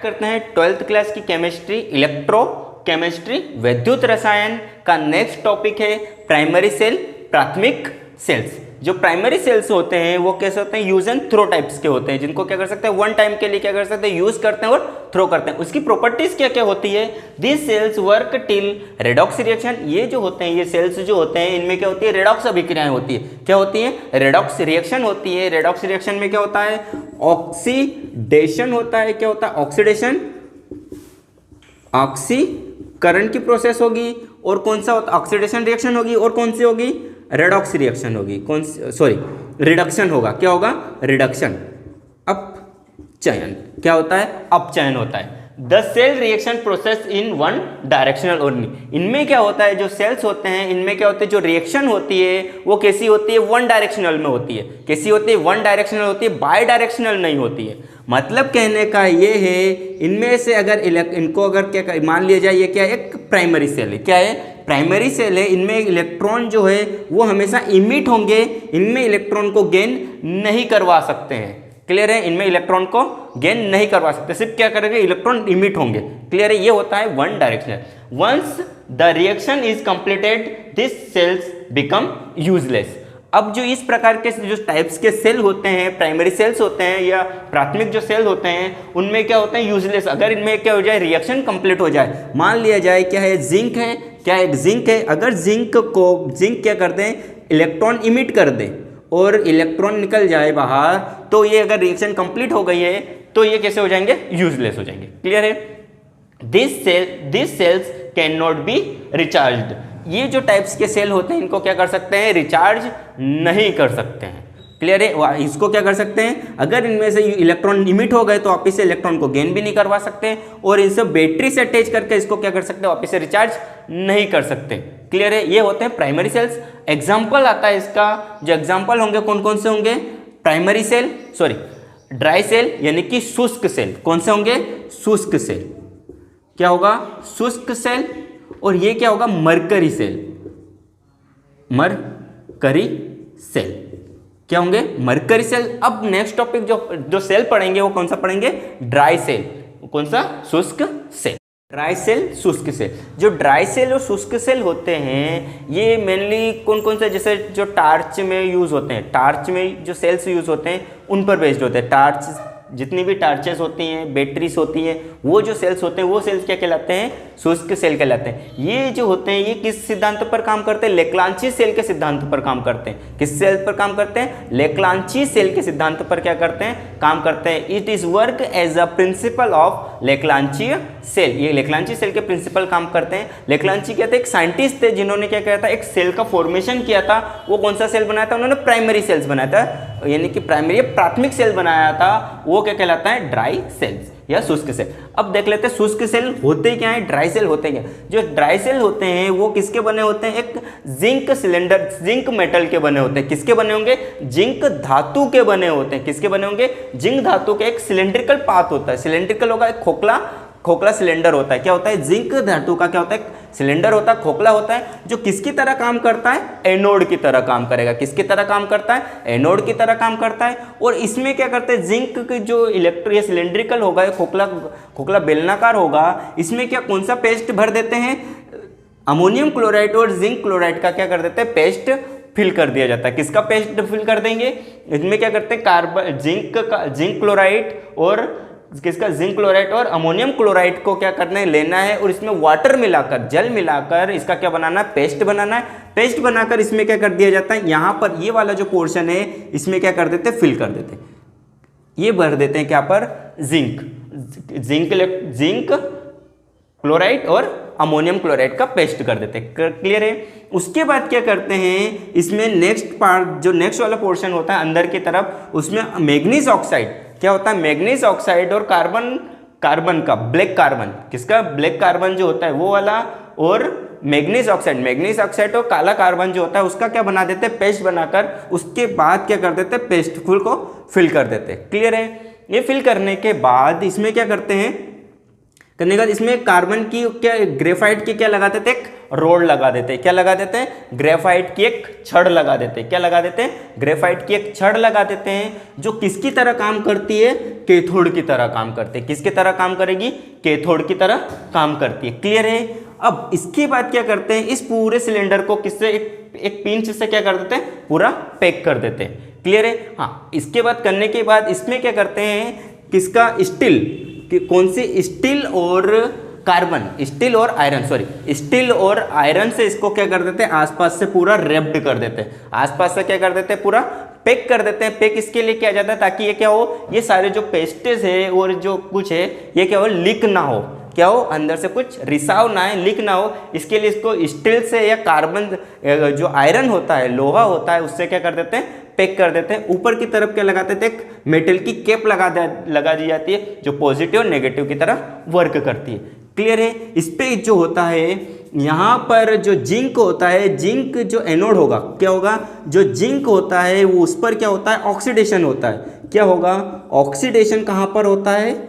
करते हैं 12th class की केमिस्ट्री, इलेक्ट्रो केमिस्ट्री, विद्युत रसायन का नेक्स्ट टॉपिक है प्राइमरी सेल, प्राथमिक सेल्स। जो प्राइमरी सेल्स होते हैं वो कैसे होते हैं, यूज एंड थ्रो टाइप्स के होते हैं, जिनको क्या कर सकते हैं, वन टाइम के लिए क्या कर सकते हैं, यूज करते हैं और थ्रो करते हैं। उसकी प्रॉपर्टीज क्या क्या होती है, this cells work till redox reaction. ये जो होते हैं, ये सेल्स जो होते हैं, इनमें क्या होती है, रेडॉक्स अभिक्रियाएं होती है। क्या होती है, रेडॉक्स रिएक्शन होती है। रेडॉक्स रिएक्शन में क्या होता है, ऑक्सीडेशन होता है। क्या होता है, ऑक्सीडेशन, ऑक्सीकरण की प्रोसेस होगी। और कौन सा होता है, ऑक्सीडेशन रिएक्शन होगी। और कौन सी होगी, रेडॉक्स रिएक्शन होगी। कौन सी, सॉरी, रिडक्शन होगा। क्या होगा, रिडक्शन, अपचयन। क्या होता है, अपचयन होता है। The cell reaction process in one directional only. इनमें क्या होता है, जो सेल्स होते हैं इनमें क्या होता है, जो रिएक्शन होती है वो कैसी होती है, वन डायरेक्शनल में होती है। कैसी होती है, वन डायरेक्शनल होती है, बाय डायरेक्शनल नहीं होती है। मतलब कहने का ये है, इनमें से अगर इनको अगर क्या मान लिया जाए, ये क्या है, एक प्राइमरी सेल है। क्या है, प्राइमरी सेल है। इनमें इलेक्ट्रॉन जो है वो हमेशा इमिट होंगे, इनमें इलेक्ट्रॉन को गेन नहीं करवा सकते हैं। क्लियर है, इनमें इलेक्ट्रॉन को गेन नहीं करवा सकते, सिर्फ क्या करेंगे, इलेक्ट्रॉन इमिट होंगे। क्लियर है, ये होता है one directional. Once the reaction is completed this cells become useless. अब जो इस प्रकार के जो टाइप्स के सेल होते हैं, प्राइमरी सेल्स होते हैं या प्राथमिक जो सेल होते हैं, उनमें क्या होते हैं, यूजलेस। अगर इनमें क्या हो जाए, रिएक्शन कंप्लीट हो जाए, मान लिया जाए क्या है, जिंक है, क्या एक जिंक है, अगर जिंक क्या करते हैं, इलेक्ट्रॉन इमिट कर दे और इलेक्ट्रॉन निकल जाए बाहर, तो ये अगर रिएक्शन कंप्लीट हो गई है तो ये कैसे हो जाएंगे, यूजलेस हो जाएंगे। क्लियर है, this cells can not be recharged. ये जो टाइप्स के सेल होते हैं इनको क्या कर सकते हैं, रिचार्ज नहीं कर सकते हैं। क्लियर है, इसको क्या कर सकते हैं, अगर इनमें से इलेक्ट्रॉन इमिट हो गए तो वापिस से इलेक्ट्रॉन को गेन भी नहीं करवा सकते, और इनसे बैटरी से अटैच करके इसको क्या कर सकते हैं, वापिस से रिचार्ज नहीं कर सकते। क्लियर है, ये होते हैं प्राइमरी सेल्स। एग्जाम्पल आता है इसका, जो एग्जाम्पल होंगे कौन कौन से होंगे, primary cell, sorry dry cell यानी कि शुष्क सेल। कौन से होंगे, शुष्क सेल। क्या होगा, शुष्क सेल। और ये क्या होगा, मरकरी सेल, मरकरी सेल। क्या होंगे, मरकरी सेल। अब नेक्स्ट टॉपिक जो सेल पढ़ेंगे वो कौन सा पढ़ेंगे, ड्राई सेल। कौन सा, शुष्क सेल। ड्राई सेल, शुष्क सेल। जो ड्राई सेल और शुष्क सेल होते हैं ये मेनली कौन कौन से, जैसे जो टार्च में यूज होते हैं, टार्च में जो सेल्स यूज होते हैं उन पर बेस्ड होते हैं। टार्च, जितनी भी टार्चेस होती हैं, बैटरीज होती हैं, वो जो सेल्स होते हैं वो सेल्स क्या कहलाते हैं, शुष्क सेल कहलाते हैं। ये जो होते हैं ये किस सिद्धांत पर काम करते हैं, लेक्लांची सेल के सिद्धांत पर काम करते हैं। किस सेल पर काम करते हैं, लेक्लांची सेल के सिद्धांत पर क्या करते हैं, काम करते हैं। It is work as a principle of Leclanche cell. ये लेक्लांची सेल के प्रिंसिपल काम करते हैं। लेक्लांची क्या थे, एक साइंटिस्ट थे जिन्होंने क्या किया था, एक सेल का फॉर्मेशन किया था। वो कौन सा सेल बनाया था, उन्होंने प्राइमरी सेल्स बनाया था, यानी कि प्राइमरी प्राथमिक सेल बनाया था। वो क्या कहलाता है, ड्राई सेल्स या शुष्क सेल। अब देख लेते हैं शुष्क सेल होते क्या है, ड्राई सेल होते क्या। जो ड्राई सेल होते हैं वो किसके बने होते हैं, एक जिंक सिलेंडर, जिंक मेटल के बने होते हैं। किसके बने होंगे, जिंक धातु के बने होते हैं। किसके बने होंगे, जिंक धातु के। एक सिलेंड्रिकल पाथ होता है, सिलेंड्रिकल होगा, एक खोखला सिलेंडर होता है। क्या होता है, जिंक धातु का क्या होता है, सिलेंडर होता है, खोखला होता है, जो किसकी तरह काम करता है, एनोड की तरह काम करेगा। किसकी तरह काम करता है, एनोड की तरह काम करता है। और इसमें क्या करते हैं, जिंक की जो इलेक्ट्रिक सिलेंड्रिकल होगा, खोखला बेलनाकार होगा, इसमें क्या कौन सा पेस्ट भर देते हैं, अमोनियम क्लोराइड और जिंक क्लोराइड का क्या कर देते हैं, पेस्ट फिल कर दिया जाता है। किसका पेस्ट फिल कर देंगे, इसमें क्या करते हैं, कार्बन जिंक क्लोराइड और किसका, जिंक क्लोराइड और अमोनियम क्लोराइड को क्या करना है, लेना है और इसमें वाटर मिलाकर, जल मिलाकर इसका क्या बनाना है, पेस्ट बनाना है। पेस्ट बनाकर इसमें क्या कर दिया जाता है, यहाँ पर ये वाला जो पोर्शन है इसमें क्या कर देते हैं, फिल कर देते हैं। ये भर देते हैं क्या पर, जिंक क्लोराइड और अमोनियम क्लोराइड का पेस्ट कर देते हैं। क्लियर है। उसके बाद क्या करते हैं, इसमें नेक्स्ट पार्ट, जो नेक्स्ट वाला पोर्शन होता है अंदर की तरफ, उसमें मैग्नीज ऑक्साइड, क्या होता है, मैग्नीज ऑक्साइड और कार्बन का, ब्लैक कार्बन, किसका, ब्लैक कार्बन जो होता है वो वाला, और मैग्नीज ऑक्साइड और काला कार्बन जो होता है उसका क्या बना देते हैं, पेस्ट बनाकर उसके बाद क्या कर देते हैं, पेस्ट फुल को फिल कर देते हैं। क्लियर है। ये फिल करने के बाद इसमें क्या करते हैं, करने के बाद इसमें कार्बन की क्या, ग्रेफाइट की क्या लगा देते, एक रोड लगा देते, क्या लगा देते हैं, ग्रेफाइट की एक छड़ लगा देते, क्या लगा देते हैं, ग्रेफाइट की एक छड़ लगा देते हैं, जो किसकी तरह काम करती है, कैथोड की तरह काम करती है। किसकी तरह काम करेगी, कैथोड की तरह काम करती है। क्लियर है। अब इसके बाद क्या करते हैं, इस पूरे सिलेंडर को किससे, एक पिंच से क्या कर देते हैं, पूरा पैक कर देते हैं। क्लियर है। हाँ, इसके बाद करने के बाद इसमें क्या करते हैं, किसका, स्टील, कौन सी, स्टील और कार्बन, स्टील और आयरन, सॉरी स्टील और आयरन से इसको क्या कर देते हैं, आसपास से पूरा रेप्ड कर देते हैं, आसपास से क्या कर देते हैं, पूरा पैक कर देते हैं। पैक इसके लिए किया जाता है ताकि ये क्या हो, ये सारे जो पेस्टेज है और जो कुछ है ये क्या हो, लीक ना हो, क्या हो, अंदर से कुछ रिसाव ना है, लीक ना हो। इसके लिए इसको स्टील से या कार्बन, जो आयरन होता है, लोहा होता है, उससे क्या कर देते हैं, पैक कर देते हैं। ऊपर की तरफ क्या लगाते थे, एक मेटल की कैप लगा दी जाती है, जो पॉजिटिव और नेगेटिव की तरह वर्क करती है। क्लियर है। इस पे जो होता है, यहाँ पर जो जिंक होता है, जिंक जो एनोड होगा, क्या होगा, जो जिंक होता है वो उस पर क्या होता है, ऑक्सीडेशन होता है। क्या होगा, ऑक्सीडेशन कहाँ पर होता है,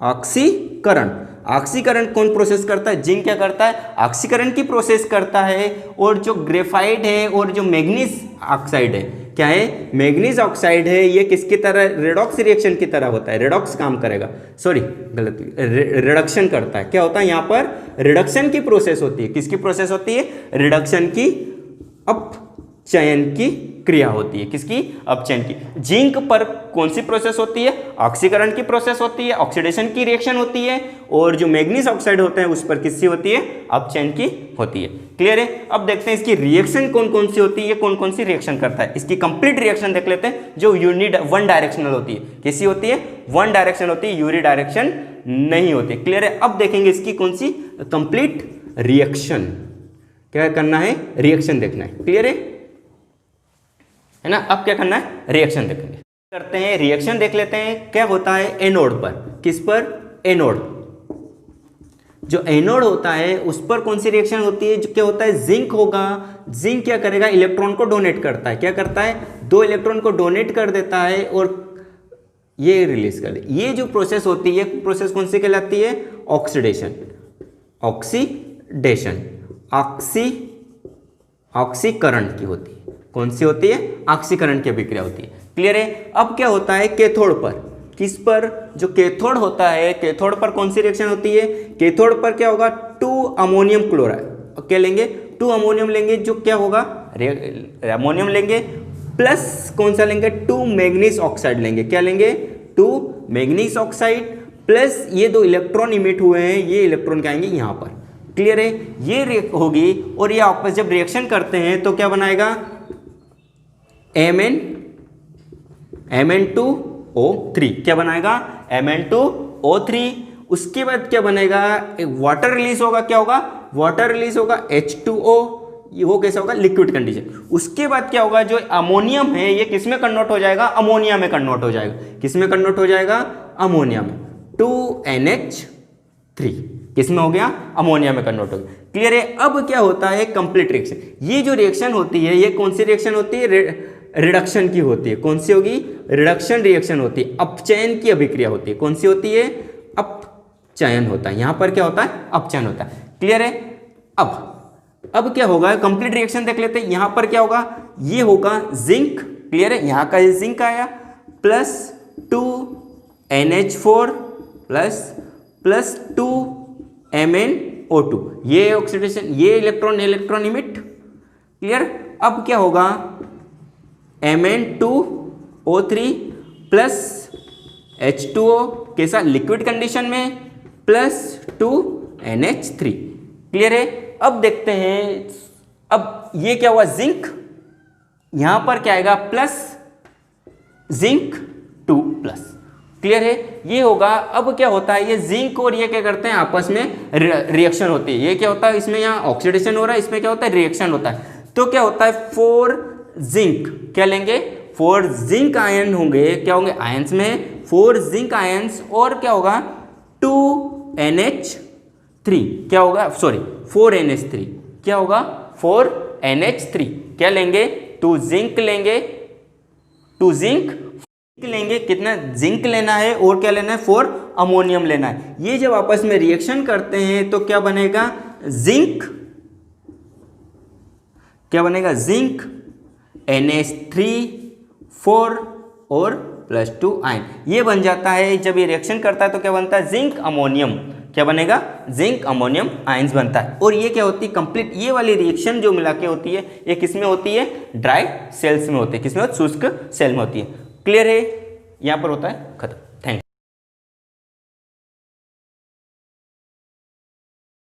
ऑक्सीकरण। ऑक्सीकरण कौन प्रोसेस करता है, जिंक क्या करता है, ऑक्सीकरण की प्रोसेस करता है। और जो ग्रेफाइट है और जो मैग्नीज ऑक्साइड है, क्या है, मैग्नीज ऑक्साइड है, ये किसकी तरह, रेडॉक्स रिएक्शन की तरह होता है, रेडॉक्स काम करेगा, सॉरी गलत, रिडक्शन करता है। क्या होता है, यहाँ पर रिडक्शन की प्रोसेस होती है। किसकी प्रोसेस होती है, रिडक्शन की, अपचयन की क्रिया होती है। किसकी, अपचयन की। जिंक पर कौन सी प्रोसेस होती है, ऑक्सीकरण की प्रोसेस होती है, ऑक्सीडेशन की रिएक्शन होती है। और जो मैग्नीज ऑक्साइड होते हैं उस पर किसकी होती है, अपचयन की होती है। क्लियर है। अब देखते हैं इसकी रिएक्शन कौन कौन सी होती है, कौन कौन सी रिएक्शन करता है। इसकी कंप्लीट रिएक्शन देख लेते हैं, जो वन डायरेक्शनल होती है। कैसी होती है, वन डायरेक्शन होती है, यूनी डायरेक्शन नहीं होती। क्लियर है। अब देखेंगे इसकी कौन सी कंप्लीट रिएक्शन, क्या करना है, रिएक्शन देखना है। क्लियर है ना। अब क्या करना है, रिएक्शन देखेंगे, करते हैं रिएक्शन देख लेते हैं। क्या होता है एनोड पर, किस पर, एनोड, जो एनोड होता है उस पर कौन सी रिएक्शन होती है, जो क्या होता है, जिंक होगा। जिंक क्या करेगा, इलेक्ट्रॉन को डोनेट करता है। क्या करता है, 2 इलेक्ट्रॉन को डोनेट कर देता है और ये रिलीज कर दे। ये जो प्रोसेस होती है, प्रोसेस कौन सी कहलाती है, ऑक्सीडेशन, ऑक्सीडेशन, ऑक्सीकरण की होती है। कौन सी होती है, ऑक्सीकरण की अभिक्रिया होती है। क्लियर है। अब क्या होता है कैथोड पर, किस पर, जो कैथोड होता है, कैथोड पर कौन सी रिएक्शन होती है, कैथोड पर क्या होगा, 2 अमोनियम क्लोराइड, क्या लेंगे, 2 अमोनियम लेंगे, जो क्या होगा, अमोनियम लेंगे, प्लस कौन सा लेंगे, 2 मैग्नीज ऑक्साइड लेंगे। क्या लेंगे, 2 मैग्नीज ऑक्साइड, प्लस ये 2 इलेक्ट्रॉन इमिट हुए हैं, ये इलेक्ट्रॉन क्या आएंगे यहाँ पर। क्लियर है। ये होगी और ये आपस जब रिएक्शन करते हैं तो क्या बनाएगा, Mn2O3, क्या बनाएगा, Mn2O3। उसके बाद क्या बनेगा, एक वाटर रिलीज होगा, क्या होगा, वाटर रिलीज होगा, H2O, ये वो कैसा होगा, लिक्विड कंडीशन। उसके बाद क्या होगा, जो अमोनियम है ये किस में कन्वर्ट हो जाएगा, अमोनिया में कन्वर्ट हो जाएगा। किस में कन्वर्ट हो जाएगा, अमोनिया में, 2NH3 किस में हो गया, अमोनिया में कन्वर्ट हो गया। क्लियर है। अब क्या होता है, कंप्लीट रिएक्शन। ये जो रिएक्शन होती है ये कौन सी रिएक्शन होती है, रिडक्शन की होती है। कौन सी होगी, रिडक्शन रिएक्शन होती है। अपचयन की अभिक्रिया होती है। कौन सी होती है, अपचयन होता है। यहाँ पर क्या होता है, अपचयन होता है। क्लियर है। अब क्या होगा, कंप्लीट रिएक्शन देख लेते हैं। यहाँ पर क्या होगा, ये होगा जिंक। क्लियर है। यहाँ का जिंक आया, प्लस 2NH4 प्लस 2MnO2, ये ऑक्सीडेशन, ये इलेक्ट्रॉन इमिट। क्लियर। अब क्या होगा, Mn2O3 प्लस H2O, कैसा, लिक्विड कंडीशन में, प्लस 2NH3। क्लियर है। अब देखते हैं, अब ये क्या हुआ, जिंक, यहां पर क्या आएगा, प्लस जिंक 2 प्लस। क्लियर है। ये होगा। अब क्या होता है, ये जिंक और ये क्या करते हैं, आपस में रिएक्शन होती है। ये क्या होता है, इसमें यहाँ ऑक्सीडेशन हो रहा है, इसमें क्या होता है, रिएक्शन होता है। तो क्या होता है, 4 जिंक, क्या लेंगे, 4 जिंक आयन होंगे। क्या होंगे, आयंस में 4 जिंक आयंस, और क्या होगा, 2NH3, क्या होगा, सॉरी 4NH3, क्या होगा, 4NH3। क्या लेंगे, 2 जिंक लेंगे, 2 जिंक लेंगे, कितना जिंक लेना है और क्या लेना है, 4 अमोनियम लेना है। ये जब आपस में रिएक्शन करते हैं तो क्या बनेगा, जिंक, क्या बनेगा, जिंक NH3 4 और +2 आयन, ये बन जाता है। जब ये रिएक्शन करता है तो क्या बनता है, जिंक अमोनियम, क्या बनेगा, जिंक अमोनियम आयंस बनता है। और ये क्या होती है, कंप्लीट ये वाली रिएक्शन जो मिला के होती है, ये किस में होती है, ड्राई सेल्स में होती है, किसमें, शुष्क सेल में होती है। क्लियर है, यहाँ पर होता है खत्म।